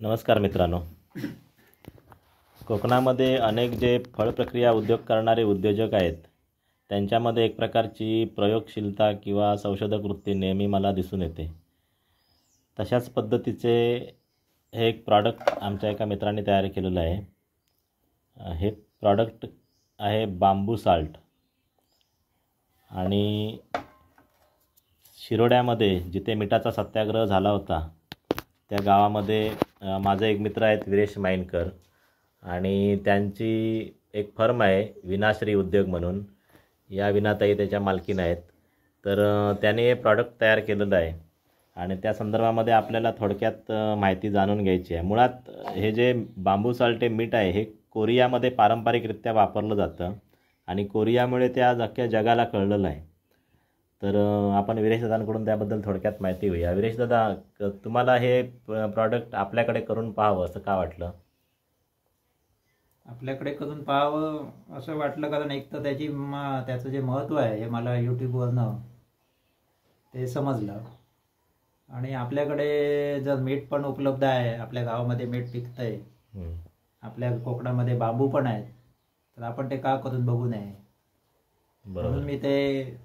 नमस्कार मित्रांनो. कोकणामध्ये अनेक जे फळ प्रक्रिया उद्योग करणारे उद्योजक आहेत त्यांच्यामध्ये एक प्रकारची प्रयोगशीलता किंवा संशोधक वृत्ती नेहमी मला दिसून येते. तशाच पद्धतीचे हे एक प्रॉडक्ट आमच्या एका मित्रांनी तयार केलेलं आहे. हे प्रॉडक्ट आहे बांबू साल्ट. आणि शिरोड्यामध्ये जिथे मिठाचा सत्याग्रह झाला होता त्या गावामध्ये माझे एक मित्र आहेत विरेश माइनकर, आणि त्यांची एक फर्म आहे विनाश्री उद्योग म्हणून. या विनाताई त्याच्या मालकीण आहेत. तर त्याने हे प्रॉडक्ट तयार केलेलं आहे आणि त्या संदर्भामध्ये आपल्याला थोडक्यात माहिती जाणून घ्यायची आहे. मुळात हे जे बांबू साल्ट हे मीठ आहे हे कोरियामध्ये पारंपरिकरित्या वापरलं जातं आणि कोरियामुळे त्या अख्ख्या जगाला कळलेलं आहे. तर आपण विरेश दादांकडून त्याबद्दल थोडक्यात माहिती घेऊया. विरेश दादा, तुम्हाला हे प्रॉडक्ट आपल्याकडे करून पाहावं असं का वाटलं? आपल्याकडे करून पाहावं असं वाटलं कारण एक तर त्याचं जे महत्त्व आहे हे मला यूट्यूबवरनं ते समजलं. आणि आपल्याकडे जर मीठ पण उपलब्ध आहे, आपल्या गावामध्ये मीठ पिकतं आहे, आपल्या कोकणामध्ये बांबू पण आहेत, तर आपण ते का करून बघू नये. म्हणून मी ते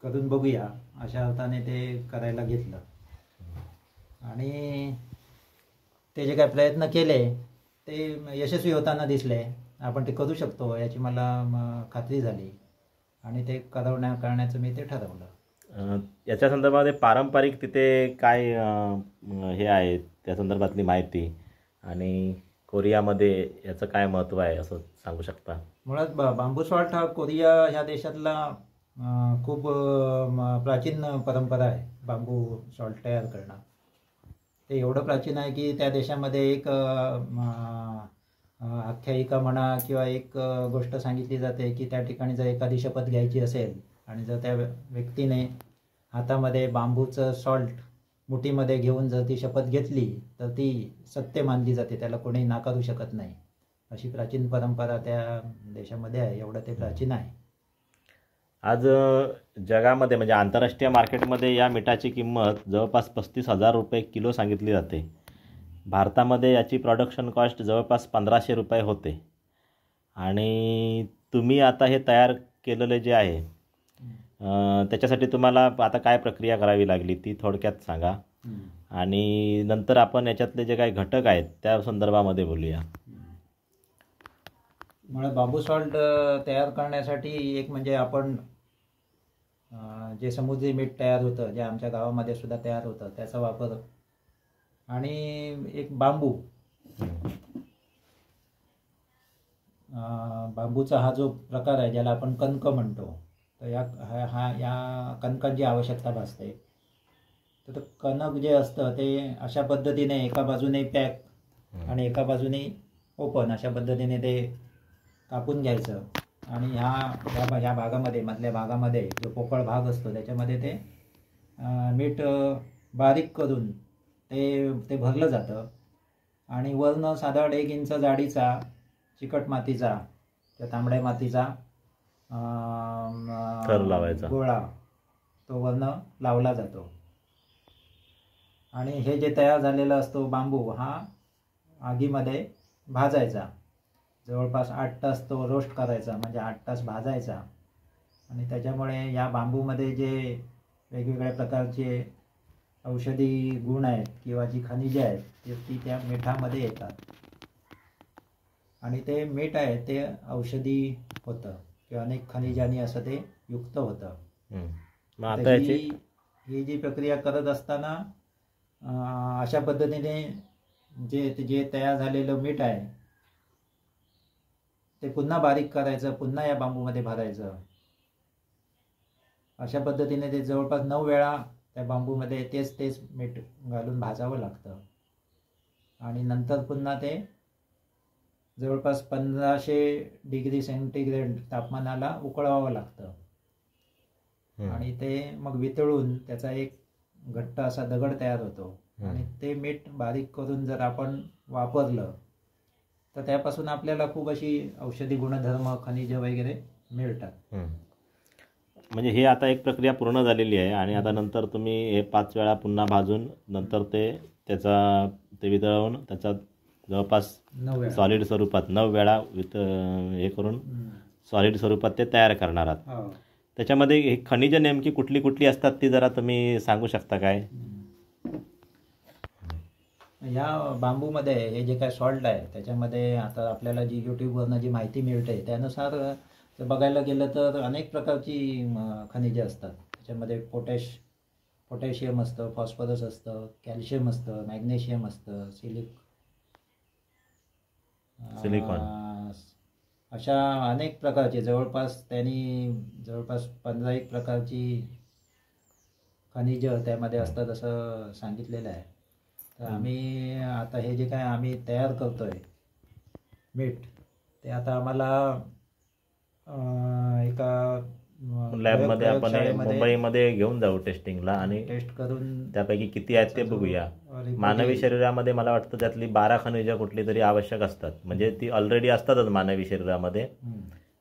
करून बघूया अशा अर्थाने ते करायला घेतलं. आणि ते जे काय प्रयत्न केले ते यशस्वी होताना दिसले. आपण ते करू शकतो याची मला खात्री झाली आणि ते करण्याचं मी ते ठरवलं. याच्या संदर्भामध्ये पारंपरिक तिथे काय हे आहे त्या संदर्भातली माहिती आणि कोरियामध्ये याचं काय महत्त्व आहे असं सांगू शकता? मुळात बांबू सॉल्ट हा कोरिया ह्या देशातला खूप प्राचीन परंपरा आहे. बांबू सॉल्ट तयार करणं ते एवढं प्राचीन आहे की त्या देशामध्ये एक आख्यायिका म्हणा किंवा एक गोष्ट सांगितली जाते की त्या ठिकाणी जर एखादी शपथ घ्यायची असेल आणि जर त्या व्यक्तीने हातामध्ये बांबूचं सॉल्ट मुठीमध्ये घेऊन जर ती शपथ घेतली तर ती सत्य मानली जाते, त्याला कोणी नाकारू शकत नाही. अशी प्राचीन परंपरा त्या देशामध्ये आहे. एवढं ते प्राचीन आहे. आज जगामध्ये म्हणजे आंतरराष्ट्रीय मार्केटमध्ये या मिठाची किंमत जवळपास 35,000 रुपये किलो सांगितली जाते. भारतामध्ये याची प्रोडक्शन कॉस्ट जवळपास 1,500 रुपये होते. आणि तुम्ही आता हे तयार केलेले जे आहे त्याच्यासाठी तुम्हाला आता काय प्रक्रिया करावी लागली ती थोडक्यात सांगा. आणि नंतर आपण याच्यातले जे काही घटक आहेत त्या संदर्भामध्ये बोलूया. मला बांबू सॉल्ट तयार करण्यासाठी एक म्हणजे आपण जे समुद्री मीठ तयार होतं, जे आमच्या गावामध्ये सुद्धा तयार होतं, त्याचा वापर आणि एक बांबूचा हा जो प्रकार आहे ज्याला आपण कणक म्हणतो, तर या कणकांची आवश्यकता भासते. तर कणक जे असतं ते अशा पद्धतीने एका बाजूने पॅक आणि एका बाजूने ओपन अशा पद्धतीने ते कापून घ्यायचं. आणि ह्या भागामध्ये मधल्या भागामध्ये जो पोकळ भाग असतो त्याच्यामध्ये ते मीठ बारीक करून ते भरलं जातं. आणि वरनं साधारण 1 इंच जाडीचा चिकट मातीचा त्या तांबड्या मातीचा थर लावायचा गोळा तो वरनं लावला जातो. आणि हे जे तयार झालेलं असतो बांबू हा आगीमध्ये भाजायचा. जवळपास 8 तास तो रोस्ट करायचा, म्हणजे 8 तास भाजायचा. आणि त्याच्यामुळे या बांबूमध्ये जे वेगवेगळ्या प्रकारचे औषधी गुण आहेत किंवा जी खनिजे आहेत ती त्या मिठामध्ये येतात. आणि ते मीठ आहे ते औषधी होतं किंवा अनेक खनिजांनी असं ते युक्त होतं. ही जी प्रक्रिया करत असताना अशा पद्धतीने जे तयार झालेलं मीठ आहे ते पुन्हा बारीक करायचं, पुन्हा या बांबूमध्ये भरायचं. अशा पद्धतीने ते जवळपास 9 वेळा त्या बांबूमध्ये तेच मीठ घालून भाजावं लागतं. आणि नंतर पुन्हा ते जवळपास 1500 डिग्री सेंटीग्रेड तापमानाला उकळवावं लागतं. आणि ते मग वितळून त्याचा एक घट्ट असा दगड तयार होतो. आणि ते मीठ बारीक करून जर आपण वापरलं तर त्यापासून आपल्याला खूप अशी औषधी गुणधर्म खनिज वगैरे मिळतात. म्हणजे हे आता एक प्रक्रिया पूर्ण झालेली आहे आणि आता नंतर तुम्ही हे 5 वेळा पुन्हा भाजून नंतर त्याचा ते वितळवून त्याचा जवळपास 9 वेळा. सॉलिड स्वरूपात 9 वेळा हे करून सॉलिड स्वरूपात ते तयार करणार आहात. हो. त्याच्यामध्ये हे खनिजं नेमकी कुठली कुठली असतात ती जरा तुम्ही सांगू शकता काय? ह्या बांबूमध्ये हे जे काय सॉल्ट आहे त्याच्यामध्ये आता आपल्याला जी यूट्यूबवरनं जी माहिती मिळते त्यानुसार जर बघायला गेलं तर अनेक प्रकारची खनिजे असतात. त्याच्यामध्ये पोटॅशियम असतं, फॉस्फरस असतं, कॅल्शियम असतं, मॅग्नेशियम असतं, सिलिकॉन. अशा अनेक प्रकारचे जवळपास 15 प्रकारची खनिजं त्यामध्ये असतात असं सांगितलेलं आहे. तर आम्ही आता हे जे काय आम्ही तयार करतोय मीठ ते आता आम्हाला एका लॅबमध्ये आपण हे प्रयोगशाळेमध्ये मुंबईमध्ये घेऊन जाऊ टेस्टिंगला आणि टेस्ट करून त्यापैकी किती आहेत ते बघूया. मानवी शरीरामध्ये मला वाटतं त्यातली 12 खनिजं कुठली तरी आवश्यक असतात. म्हणजे ती ऑलरेडी असतातच मानवी शरीरामध्ये,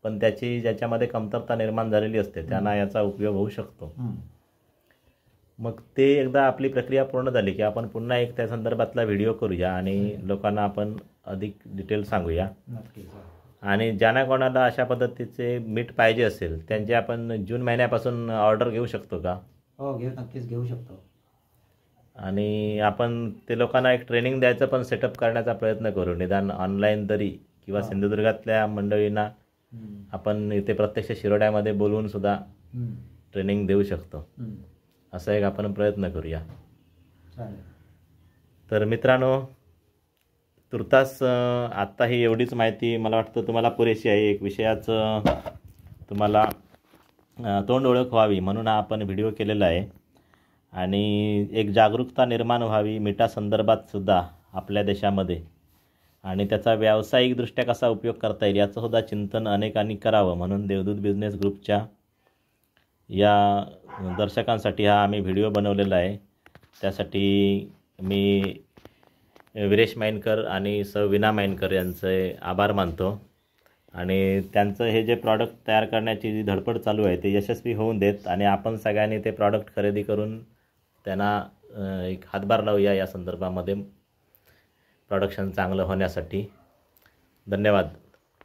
पण ज्याच्यामध्ये कमतरता निर्माण झालेली असते त्यांना याचा उपयोग होऊ शकतो. मग ते एकदा आपली प्रक्रिया पूर्ण झाली की आपण पुन्हा एक त्या संदर्भातला व्हिडिओ करूया आणि लोकांना आपण अधिक डिटेल सांगूया. आणि ज्यांना कोणाला अशा पद्धतीचे मीठ पाहिजे असेल त्यांची आपण जून महिन्यापासून ऑर्डर घेऊ शकतो का? हो, नक्कीच घेऊ शकतो. आणि आपण ते लोकांना एक ट्रेनिंग द्यायचं पण सेटअप करण्याचा प्रयत्न करू, निदान ऑनलाईन तरी, किंवा सिंधुदुर्गातल्या मंडळींना आपण इथे प्रत्यक्ष शिरोड्यामध्ये बोलवून सुद्धा ट्रेनिंग देऊ शकतो. असा एक आपण प्रयत्न करूया. तर मित्रांनो, तुर्तास आत्ता ही एवढीच माहिती मला वाटतं तुम्हाला पुरेशी आहे. एक विषयाचं तुम्हाला तोंड ओळख व्हावी म्हणून हा आपण व्हिडिओ केलेला आहे. आणि एक जागरूकता निर्माण व्हावी मिठासंदर्भात सुद्धा आपल्या देशामध्ये, आणि त्याचा व्यावसायिकदृष्ट्या कसा उपयोग करता येईल याचं सुद्धा चिंतन अनेकांनी करावं म्हणून देवदूत बिझनेस ग्रुपच्या या दर्शकांसाठी हा आम्ही व्हिडिओ बनवलेला आहे. त्यासाठी मी विरेश माइनकर आणि विना माइनकर यांचे आभार मानतो. आणि त्यांचं हे जे प्रॉडक्ट तयार करण्याची जी धडपड चालू आहे ते यशस्वी होऊन देत आणि आपण सगळ्यांनी ते प्रॉडक्ट खरेदी करून त्यांना एक हातभार लावूया या संदर्भामध्ये प्रोडक्शन चांगलं होण्यासाठी. धन्यवाद.